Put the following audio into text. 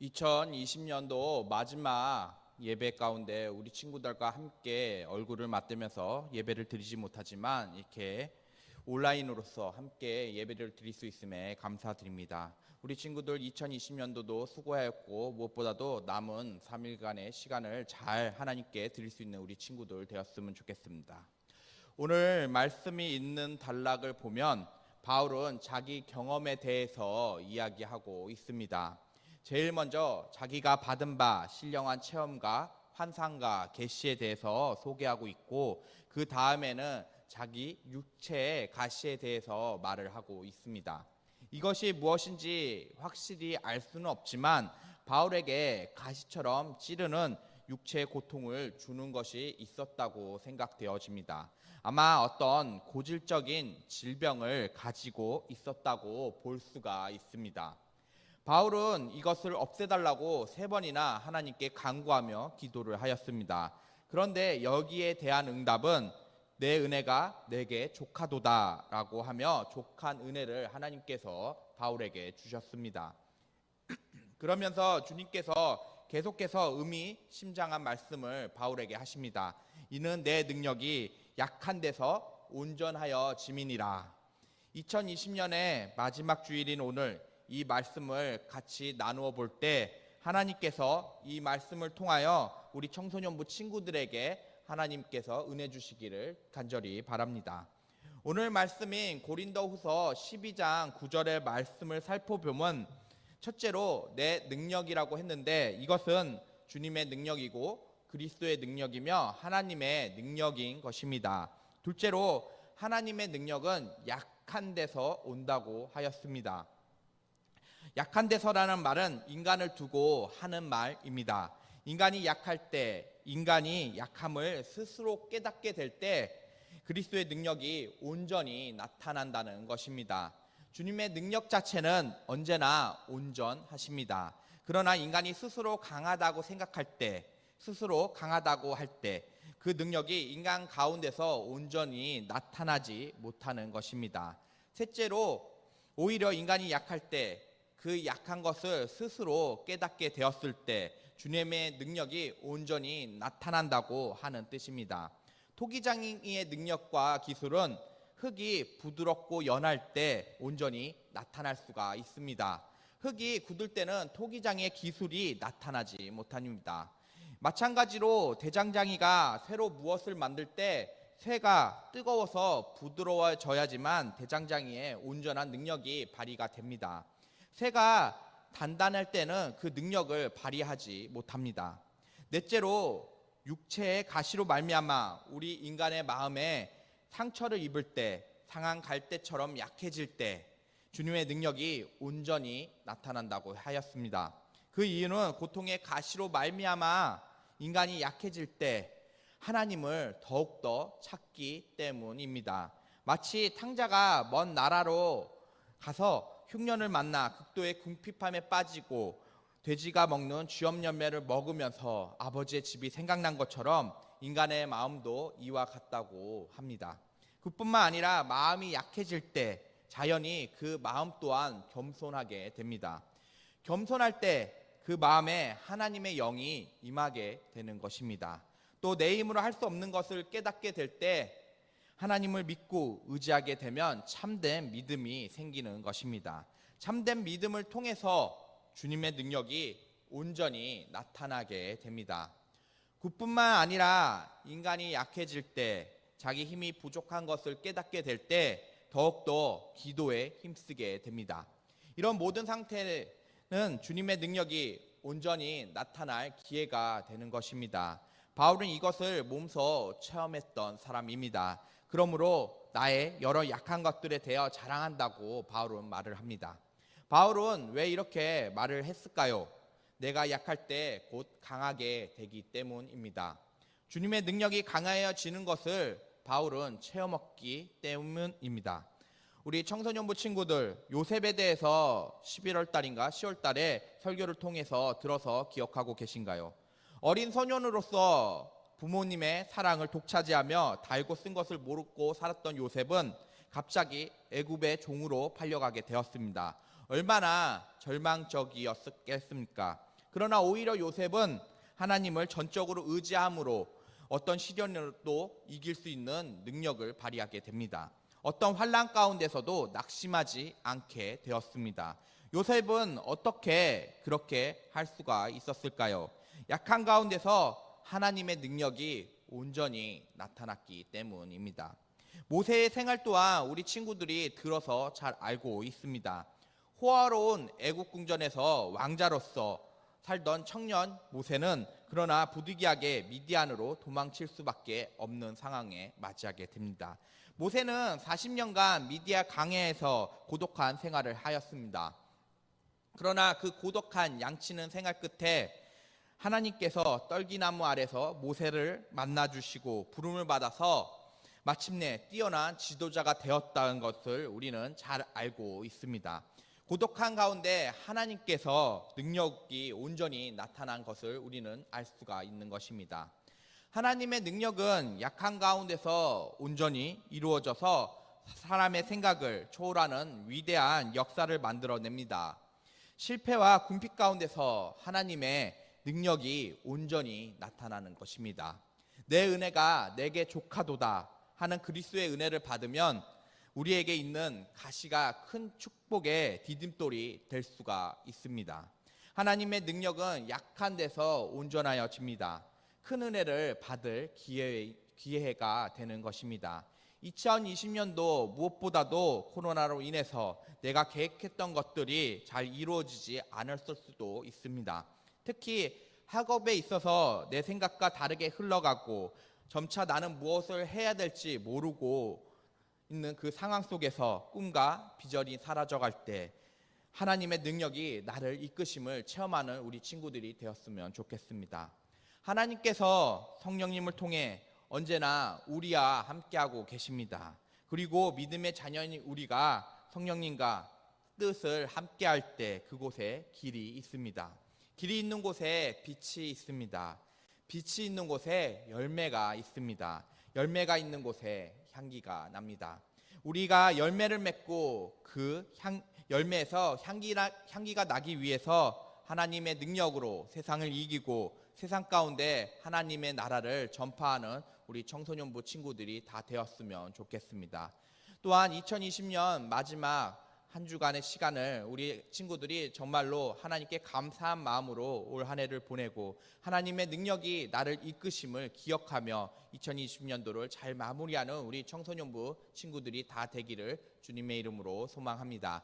2020년도 마지막 예배 가운데 우리 친구들과 함께 얼굴을 맞대면서 예배를 드리지 못하지만 이렇게 온라인으로서 함께 예배를 드릴 수 있음에 감사드립니다. 우리 친구들 2020년도도 수고하였고 무엇보다도 남은 3일간의 시간을 잘 하나님께 드릴 수 있는 우리 친구들 되었으면 좋겠습니다. 오늘 말씀이 있는 단락을 보면 바울은 자기 경험에 대해서 이야기하고 있습니다. 제일 먼저 자기가 받은 바 신령한 체험과 환상과 계시에 대해서 소개하고 있고, 그 다음에는 자기 육체의 가시에 대해서 말을 하고 있습니다. 이것이 무엇인지 확실히 알 수는 없지만 바울에게 가시처럼 찌르는 육체의 고통을 주는 것이 있었다고 생각되어집니다. 아마 어떤 고질적인 질병을 가지고 있었다고 볼 수가 있습니다. 바울은 이것을 없애달라고 3번이나 하나님께 간구하며 기도를 하였습니다. 그런데 여기에 대한 응답은 내 은혜가 내게 족하도다 라고 하며 족한 은혜를 하나님께서 바울에게 주셨습니다. 그러면서 주님께서 계속해서 의미심장한 말씀을 바울에게 하십니다. 이는 내 능력이 약한 데서 온전하여 짐이니라. 2020년의 마지막 주일인 오늘 이 말씀을 같이 나누어 볼 때 하나님께서 이 말씀을 통하여 우리 청소년부 친구들에게 하나님께서 은혜 주시기를 간절히 바랍니다. 오늘 말씀인 고린도후서 12장 9절의 말씀을 살펴보면 첫째로 내 능력이라고 했는데 이것은 주님의 능력이고 그리스도의 능력이며 하나님의 능력인 것입니다. 둘째로 하나님의 능력은 약한 데서 온다고 하였습니다. 약한 데서라는 말은 인간을 두고 하는 말입니다. 인간이 약할 때, 인간이 약함을 스스로 깨닫게 될 때 그리스도의 능력이 온전히 나타난다는 것입니다. 주님의 능력 자체는 언제나 온전하십니다. 그러나 인간이 스스로 강하다고 생각할 때, 스스로 강하다고 할 때 그 능력이 인간 가운데서 온전히 나타나지 못하는 것입니다. 셋째로 오히려 인간이 약할 때 그 약한 것을 스스로 깨닫게 되었을 때 주님의 능력이 온전히 나타난다고 하는 뜻입니다. 토기장이의 능력과 기술은 흙이 부드럽고 연할 때 온전히 나타날 수가 있습니다. 흙이 굳을 때는 토기장이의 기술이 나타나지 못합니다. 마찬가지로 대장장이가 새로 무엇을 만들 때 쇠가 뜨거워서 부드러워져야지만 대장장이의 온전한 능력이 발휘가 됩니다. 쇠가 단단할 때는 그 능력을 발휘하지 못합니다. 넷째로 육체의 가시로 말미암아 우리 인간의 마음에 상처를 입을 때, 상한 갈대처럼 약해질 때 주님의 능력이 온전히 나타난다고 하였습니다. 그 이유는 고통의 가시로 말미암아 인간이 약해질 때 하나님을 더욱더 찾기 때문입니다. 마치 탕자가 먼 나라로 가서 흉년을 만나 극도의 궁핍함에 빠지고 돼지가 먹는 쥐염열매를 먹으면서 아버지의 집이 생각난 것처럼 인간의 마음도 이와 같다고 합니다. 그뿐만 아니라 마음이 약해질 때 자연히 그 마음 또한 겸손하게 됩니다. 겸손할 때 그 마음에 하나님의 영이 임하게 되는 것입니다. 또 내 힘으로 할 수 없는 것을 깨닫게 될 때 하나님을 믿고 의지하게 되면 참된 믿음이 생기는 것입니다. 참된 믿음을 통해서 주님의 능력이 온전히 나타나게 됩니다. 그뿐만 아니라 인간이 약해질 때, 자기 힘이 부족한 것을 깨닫게 될 때 더욱더 기도에 힘쓰게 됩니다. 이런 모든 상태는 주님의 능력이 온전히 나타날 기회가 되는 것입니다. 바울은 이것을 몸소 체험했던 사람입니다. 그러므로 나의 여러 약한 것들에 대해 자랑한다고 바울은 말을 합니다. 바울은 왜 이렇게 말을 했을까요? 내가 약할 때 곧 강하게 되기 때문입니다. 주님의 능력이 강해지는 것을 바울은 체험했기 때문입니다. 우리 청소년부 친구들 요셉에 대해서 11월 달인가 10월 달에 설교를 통해서 들어서 기억하고 계신가요? 어린 소년으로서 부모님의 사랑을 독차지하며 달고 쓴 것을 모르고 살았던 요셉은 갑자기 애굽의 종으로 팔려가게 되었습니다. 얼마나 절망적이었겠습니까? 그러나 오히려 요셉은 하나님을 전적으로 의지함으로 어떤 시련도 이길 수 있는 능력을 발휘하게 됩니다. 어떤 환난 가운데서도 낙심하지 않게 되었습니다. 요셉은 어떻게 그렇게 할 수가 있었을까요? 약한 가운데서 하나님의 능력이 온전히 나타났기 때문입니다. 모세의 생활 또한 우리 친구들이 들어서 잘 알고 있습니다. 호화로운 애국 궁전에서 왕자로서 살던 청년 모세는 그러나 부득이하게 미디안으로 도망칠 수밖에 없는 상황에 맞이하게 됩니다. 모세는 40년간 미디안 강해에서 고독한 생활을 하였습니다. 그러나 그 고독한 양치는 생활 끝에 하나님께서 떨기나무 아래서 모세를 만나주시고 부름을 받아서 마침내 뛰어난 지도자가 되었다는 것을 우리는 잘 알고 있습니다. 고독한 가운데 하나님께서 능력이 온전히 나타난 것을 우리는 알 수가 있는 것입니다. 하나님의 능력은 약한 가운데서 온전히 이루어져서 사람의 생각을 초월하는 위대한 역사를 만들어냅니다. 실패와 궁핍 가운데서 하나님의 능력이 온전히 나타나는 것입니다. 내 은혜가 내게 족하도다 하는 그리스도의 은혜를 받으면 우리에게 있는 가시가 큰 축복의 디딤돌이 될 수가 있습니다. 하나님의 능력은 약한 데서 온전하여집니다. 큰 은혜를 받을 기회가 되는 것입니다. 2020년도 무엇보다도 코로나로 인해서 내가 계획했던 것들이 잘 이루어지지 않았을 수도 있습니다. 특히 학업에 있어서 내 생각과 다르게 흘러가고 점차 나는 무엇을 해야 될지 모르고 있는 그 상황 속에서 꿈과 비전이 사라져갈 때 하나님의 능력이 나를 이끄심을 체험하는 우리 친구들이 되었으면 좋겠습니다. 하나님께서 성령님을 통해 언제나 우리와 함께하고 계십니다. 그리고 믿음의 자녀인 우리가 성령님과 뜻을 함께할 때 그곳에 길이 있습니다. 길이 있는 곳에 빛이 있습니다. 빛이 있는 곳에 열매가 있습니다. 열매가 있는 곳에 향기가 납니다. 우리가 열매를 맺고 그 열매에서 향기가 나기 위해서 하나님의 능력으로 세상을 이기고 세상 가운데 하나님의 나라를 전파하는 우리 청소년부 친구들이 다 되었으면 좋겠습니다. 또한 2020년 마지막 한 주간의 시간을 우리 친구들이 정말로 하나님께 감사한 마음으로 올 한 해를 보내고 하나님의 능력이 나를 이끄심을 기억하며 2020년도를 잘 마무리하는 우리 청소년부 친구들이 다 되기를 주님의 이름으로 소망합니다.